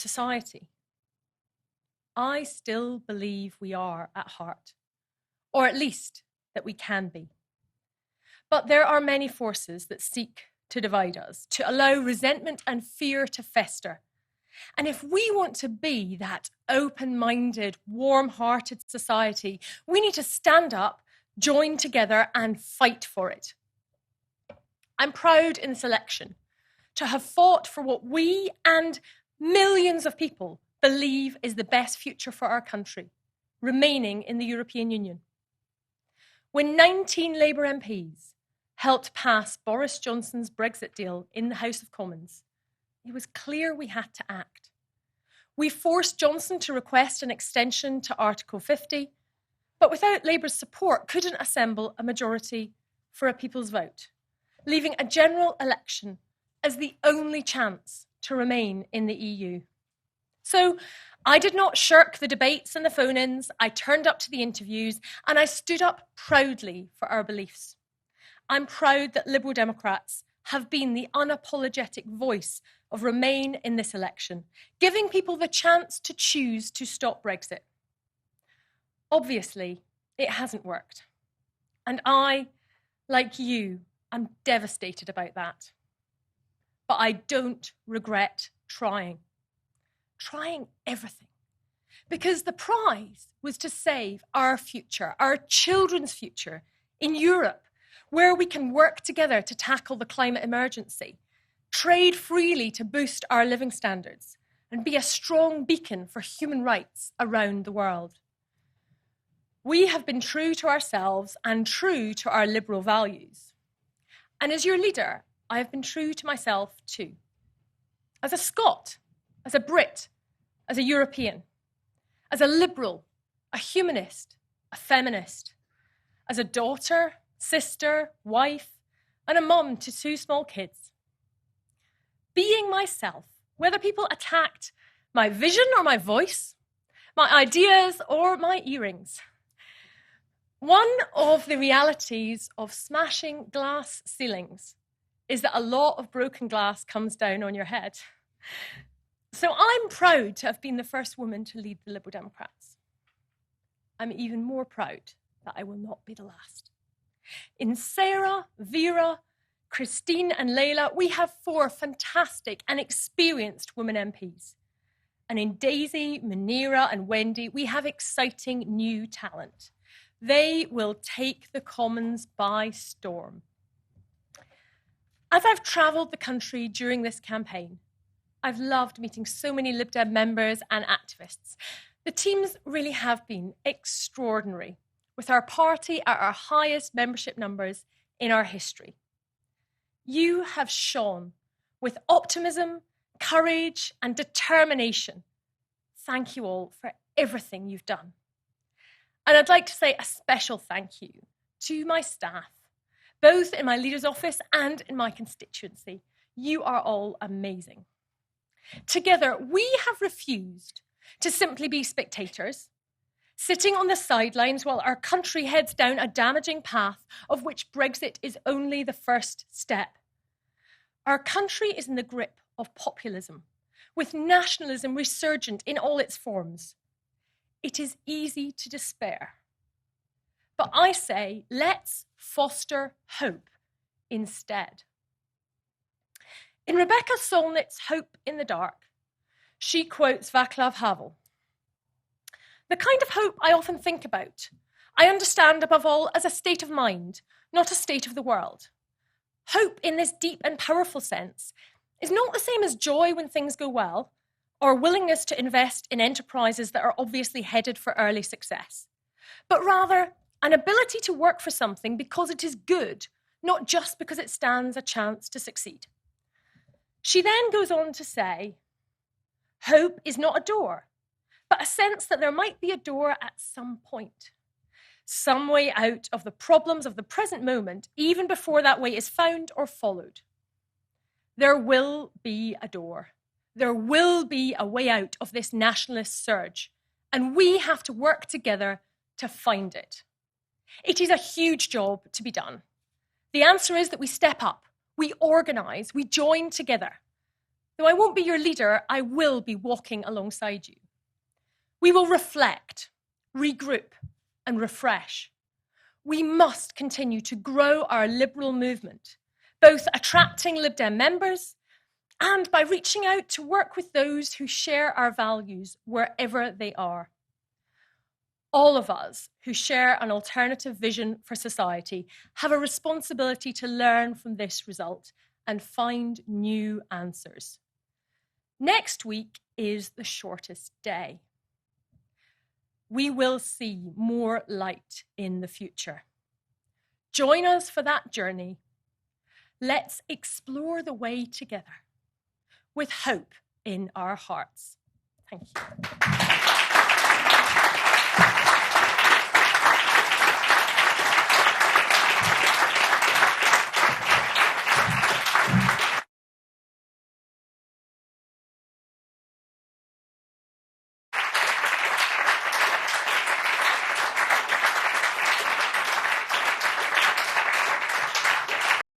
society. I still believe we are at heart, or at least that we can be. But there are many forces that seek to divide us, to allow resentment and fear to fester. And if we want to be that open-minded, warm-hearted society, we need to stand up, join together and fight for it. I'm proud in this election to have fought for what we and millions of people believe is the best future for our country, remaining in the European Union. When 19 Labour MPs helped pass Boris Johnson's Brexit deal in the House of Commons, it was clear we had to act. We forced Johnson to request an extension to Article 50, but without Labour's support, couldn't assemble a majority for a people's vote, leaving a general election as the only chance to remain in the EU. So I did not shirk the debates and the phone-ins. I turned up to the interviews and I stood up proudly for our beliefs. I'm proud that Liberal Democrats have been the unapologetic voice of Remain in this election, giving people the chance to choose to stop Brexit. Obviously, it hasn't worked. And I, like you, am devastated about that. But I don't regret trying everything. Because the prize was to save our future, our children's future in Europe, where we can work together to tackle the climate emergency, trade freely to boost our living standards, and be a strong beacon for human rights around the world. We have been true to ourselves and true to our liberal values. And as your leader, I have been true to myself too. As a Scot, as a Brit, as a European, as a liberal, a humanist, a feminist, as a daughter, sister, wife, and a mum to 2 small kids. Being myself, whether people attacked my vision or my voice, my ideas or my earrings. One of the realities of smashing glass ceilings is that a lot of broken glass comes down on your head. So I'm proud to have been the first woman to lead the Liberal Democrats. I'm even more proud that I will not be the last. In Sarah, Vera, Christine and Layla, we have 4 fantastic and experienced women MPs. And in Daisy, Munira and Wendy, we have exciting new talent. They will take the Commons by storm. As I've travelled the country during this campaign, I've loved meeting so many Lib Dem members and activists. The teams really have been extraordinary, with our party at our highest membership numbers in our history. You have shone with optimism, courage, and determination. Thank you all for everything you've done. And I'd like to say a special thank you to my staff, both in my leader's office and in my constituency. You are all amazing. Together, we have refused to simply be spectators, sitting on the sidelines while our country heads down a damaging path of which Brexit is only the first step. Our country is in the grip of populism, with nationalism resurgent in all its forms. It is easy to despair. But I say, let's foster hope instead. In Rebecca Solnit's Hope in the Dark, she quotes Václav Havel. The kind of hope I often think about, I understand above all as a state of mind, not a state of the world. Hope in this deep and powerful sense is not the same as joy when things go well, or willingness to invest in enterprises that are obviously headed for early success, but rather an ability to work for something because it is good, not just because it stands a chance to succeed. She then goes on to say, hope is not a door, but a sense that there might be a door at some point, some way out of the problems of the present moment, even before that way is found or followed. There will be a door. There will be a way out of this nationalist surge, and we have to work together to find it. It is a huge job to be done. The answer is that we step up, we organise, we join together. Though I won't be your leader, I will be walking alongside you. We will reflect, regroup, and refresh. We must continue to grow our Liberal movement, both attracting Lib Dem members and by reaching out to work with those who share our values wherever they are. All of us who share an alternative vision for society have a responsibility to learn from this result and find new answers. Next week is the shortest day. We will see more light in the future. Join us for that journey. Let's explore the way together with hope in our hearts. Thank you.